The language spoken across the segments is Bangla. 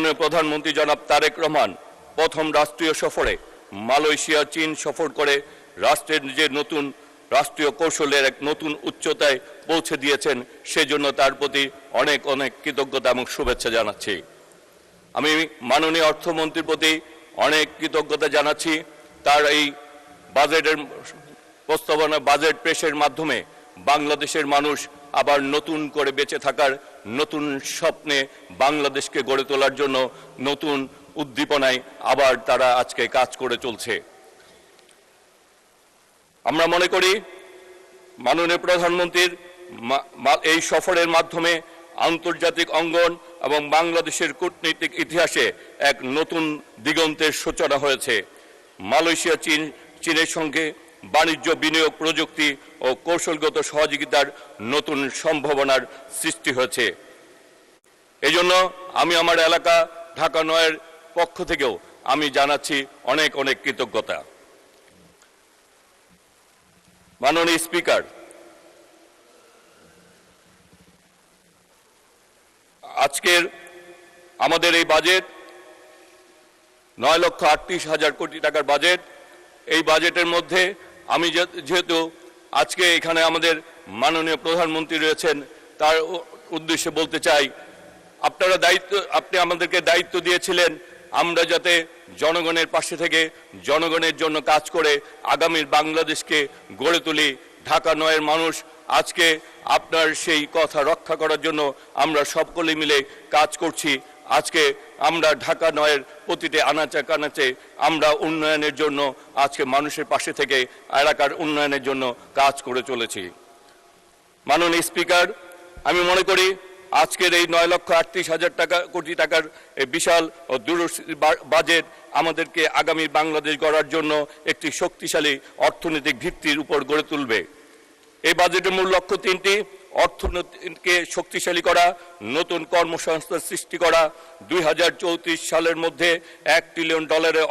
মাননীয় প্রধানমন্ত্রী জনাব তারেক রহমান প্রথম রাষ্ট্রীয় সফরে মালয়েশিয়া চীন সফর করে রাষ্ট্রের যে নতুন রাষ্ট্রীয় কৌশলের এক নতুন উচ্চতায় পৌঁছে দিয়েছেন, সেজন্য তার প্রতি অনেক অনেক কৃতজ্ঞতা এবং শুভেচ্ছা জানাচ্ছি। আমি মাননীয় অর্থমন্ত্রীর প্রতি অনেক কৃতজ্ঞতা জানাচ্ছি। তার এই বাজেটের প্রস্তাবনা, বাজেট পেশের মাধ্যমে বাংলাদেশের মানুষ আবার নতুন করে বেঁচে থাকার নতুন স্বপ্নে বাংলাদেশকে গড়ে তোলার জন্য নতুন উদ্দীপনায় আবার তারা আজকে কাজ করে চলছে। আমরা মনে করি মাননীয় প্রধানমন্ত্রীর এই সফরের মাধ্যমে আন্তর্জাতিক অঙ্গন এবং বাংলাদেশের কূটনৈতিক ইতিহাসে এক নতুন দিগন্তের সূচনা হয়েছে। মালয়েশিয়া চীনের সঙ্গে বাণিজ্য, বিনিয়োগ, প্রযুক্তি ও কৌশলগত সহযোগিতার নতুন সম্ভাবনার সৃষ্টি হয়েছে। এজন্য আমি আমার এলাকা ঢাকা ৯-এর পক্ষ থেকেও আমি জানাচ্ছি অনেক অনেক কৃতজ্ঞতা। মাননীয় স্পিকার, আজকের আমাদের এই বাজেট ৯,৩৮,০০০ কোটি টাকার বাজেট। এই বাজেটের মধ্যে আমি যেহেতু আজকে এখানে আমাদের মাননীয় প্রধানমন্ত্রী রয়েছেন, তার উদ্দেশ্যে বলতে চাই, আপনি আমাদেরকে দায়িত্ব দিয়েছিলেন আমরা যাতে জনগণের পাশে থেকে জনগণের জন্য কাজ করে আগামীর বাংলাদেশকে গড়ে তুলি। ঢাকা ৯-এর মানুষ আজকে আপনার সেই কথা রক্ষা করার জন্য আমরা সকলে মিলে কাজ করছি। আজকে আমরা ঢাকা ৯-এর প্রতিটি আনাচে কানাচে আমরা উন্নয়নের জন্য আজকে মানুষের পাশে থেকে এলাকার উন্নয়নের জন্য কাজ করে চলেছি। মাননীয় স্পিকার, আমি মনে করি আজকের এই ৯,৩৮,০০০ কোটি টাকার বিশাল ও দূরদর্শী বাজেট আমাদেরকে আগামী বাংলাদেশ গড়ার জন্য একটি শক্তিশালী অর্থনৈতিক ভিত্তির উপর গড়ে তুলবে। এই বাজেটের মূল লক্ষ্য তিনটি: অর্থনীতিকে শক্তিশালী করা, নতুন কর্মসংস্থান সৃষ্টি করা, 2034 সালের মধ্যে $1 ট্রিলিয়ন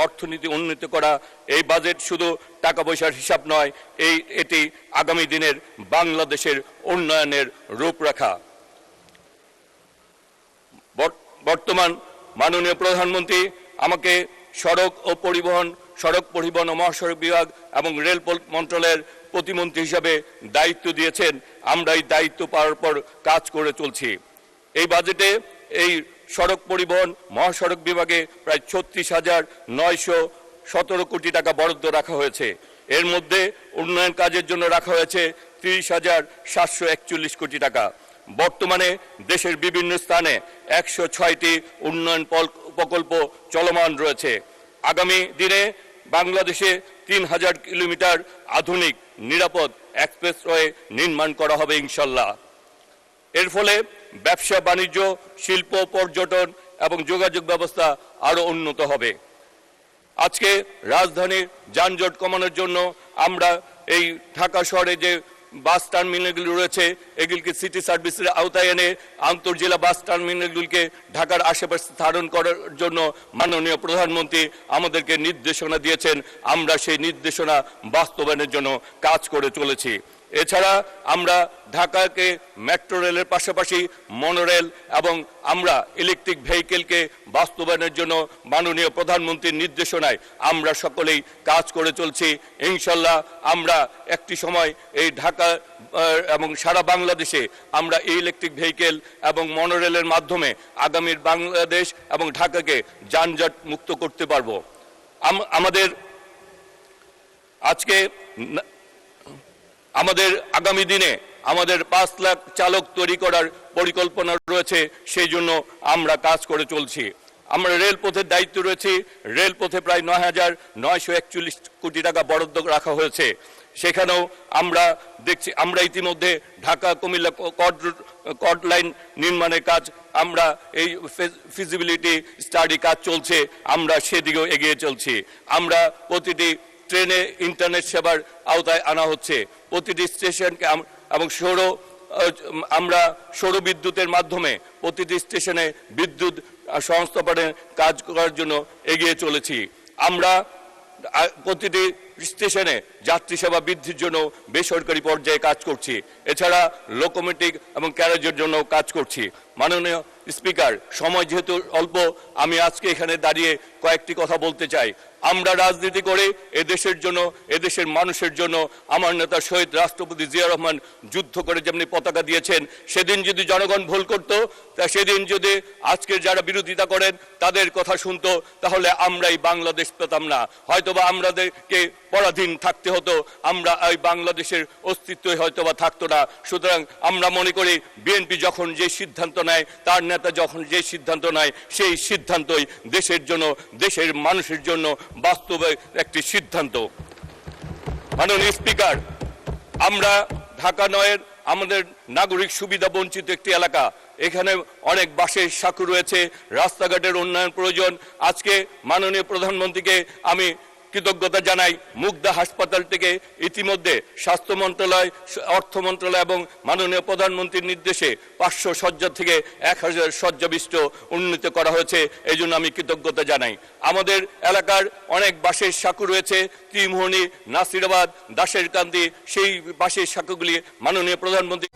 অর্থনীতি উন্নীত করা। এই বাজেট শুধু টাকা পয়সার হিসাব নয়, এটি আগামী দিনের বাংলাদেশের উন্নয়নের রূপরেখা। বর্তমান মাননীয় প্রধানমন্ত্রী আমাকে সড়ক পরিবহন ও মহাসড়ক বিভাগ এবং রেল মন্ত্রণালয়ের প্রতিমন্ত্রী হিসাবে দায়িত্ব দিয়েছেন। আমরা এই দায়িত্ব পাওয়ার পর কাজ করে চলছি। এই বাজেটে এই সড়ক পরিবহন মহাসড়ক বিভাগে প্রায় ৩৬,৯১৭ কোটি টাকা বরাদ্দ রাখা হয়েছে। এর মধ্যে উন্নয়ন কাজের জন্য রাখা হয়েছে ৩০,৭৪১ কোটি টাকা। বর্তমানে দেশের বিভিন্ন স্থানে ১০৬টি উন্নয়ন প্রকল্প চলমান রয়েছে। আগামী দিনে বাংলাদেশে ৩,০০০ কিলোমিটার আধুনিক নিরাপদ এক্সপ্রেসওয়ে নির্মাণ করা হবে ইনশাল্লাহ। এর ফলে ব্যবসা বাণিজ্য, শিল্প, পর্যটন এবং যোগাযোগ ব্যবস্থা আরও উন্নত হবে। আজকে রাজধানীর যানজট কমানোর জন্য আমরা এই ঢাকা শহরে যে বাস টার্মিনালগুলি রয়েছে, এগুলিকে সিটি সার্ভিসের আওতায় এনে আন্তর্জেলা বাস টার্মিনালগুলিকে ঢাকার আশেপাশে স্থাপন করার জন্য মাননীয় প্রধানমন্ত্রী আমাদেরকে নির্দেশনা দিয়েছেন। আমরা সেই নির্দেশনা বাস্তবায়নের জন্য কাজ করে চলেছি। এছাড়া আমরা ঢাকাকে মেট্রো রেলের পাশাপাশি মনোরেল এবং আমরা ইলেকট্রিক ভেহিকেলকে বাস্তবায়নের জন্য মাননীয় প্রধানমন্ত্রীর নির্দেশনায় আমরা সকলেই কাজ করে চলছি। ইনশাল্লাহ আমরা একটি সময় এই ঢাকা এবং সারা বাংলাদেশে আমরা ইলেকট্রিক ভেহিকেল এবং মনোরেলের মাধ্যমে আগামীর বাংলাদেশ এবং ঢাকাকে যানজট মুক্ত করতে পারব। আমাদের আগামী দিনে আমাদের ৫ লাখ চালক তৈরি করার পরিকল্পনা রয়েছে, সেই জন্য আমরা কাজ করে চলছি। আমরা রেলপথের দায়িত্ব রয়েছে। রেলপথে প্রায় ৯,৯৪১ কোটি টাকা বরাদ্দ রাখা হয়েছে। সেখানেও আমরা দেখছি, আমরা ইতিমধ্যে ঢাকা কুমিল্লা কর্ড লাইন নির্মাণের কাজ, আমরা এই ফিজিবিলিটি স্টাডি কাজ চলছে, আমরা সেদিকেও এগিয়ে চলছি। আমরা প্রতিটি ট্রেনে ইন্টারনেট সেবার আওতায় আনা হচ্ছে। প্রতিটি স্টেশনকে এবং আমরা সৌর বিদ্যুতের মাধ্যমে প্রতিটি স্টেশনে বিদ্যুৎ সংস্থাপনের কাজ করার জন্য এগিয়ে চলেছি। আমরা প্রতিটি স্টেশনে যাত্রী সেবা বৃদ্ধির জন্য বেসরকারি পর্যায়ে কাজ করছি। এছাড়া লোকোমোটিভ এবং ক্যারেজের জন্য কাজ করছি। মাননীয় স্পিকার, সময় যেহেতু অল্প, আমি আজকে এখানে দাঁড়িয়ে কয়েকটি কথা বলতে চাই। আমরা রাজনীতি করে এদেশের জন্য, এদেশের মানুষের জন্য আমার নেতা শহীদ রাষ্ট্রপতি জিয়া রহমান যুদ্ধ করে যেমনি পতাকা দিয়েছেন, সেদিন যদি জনগণ ভুল করত, তা সেদিন যদি আজকের যারা বিরোধিতা করেন তাদের কথা শুনতো, তাহলে আমরাই বাংলাদেশ পেতাম না, হয়তোবা আমাদেরকে পরাধীন থাকতে হতো, আমরা এই বাংলাদেশের অস্তিত্বই হয়তোবা থাকতো না। সুতরাং আমরা মনে করি বিএনপি যখন যে সিদ্ধান্ত নেয়, তার নেতা যখন যে সিদ্ধান্ত নেয়, সেই সিদ্ধান্তই দেশের জন্য, দেশের মানুষের জন্য বাস্তবে একটি সিদ্ধান্ত। মাননীয় স্পিকার, আমরা ঢাকা নয়ের আমাদের নাগরিক সুবিধা বঞ্চিত একটি এলাকা। এখানে অনেক বাসের সাঁকো রয়েছে, রাস্তাঘাটের উন্নয়ন প্রয়োজন। আজকে মাননীয় প্রধানমন্ত্রীকে আমি কৃতজ্ঞতা জানাই। মুগদা হাসপাতাল থেকে ইতিমধ্যে স্বাস্থ্য মন্ত্রণালয়, অর্থ মন্ত্রণালয় এবং মাননীয় প্রধানমন্ত্রীর নির্দেশে 500 শয্যা থেকে 1000 শয্যা বিশিষ্ট উন্নীত করা হয়েছে, এই জন্য আমি কৃতজ্ঞতা জানাই। আমাদের এলাকার অনেক বাসের সাঁকো রয়েছে, ত্রিমোহনী, নাসিরাবাদ, দাসেরকান্দি, সেই বাসের সাঁকোগুলি মাননীয় প্রধানমন্ত্রী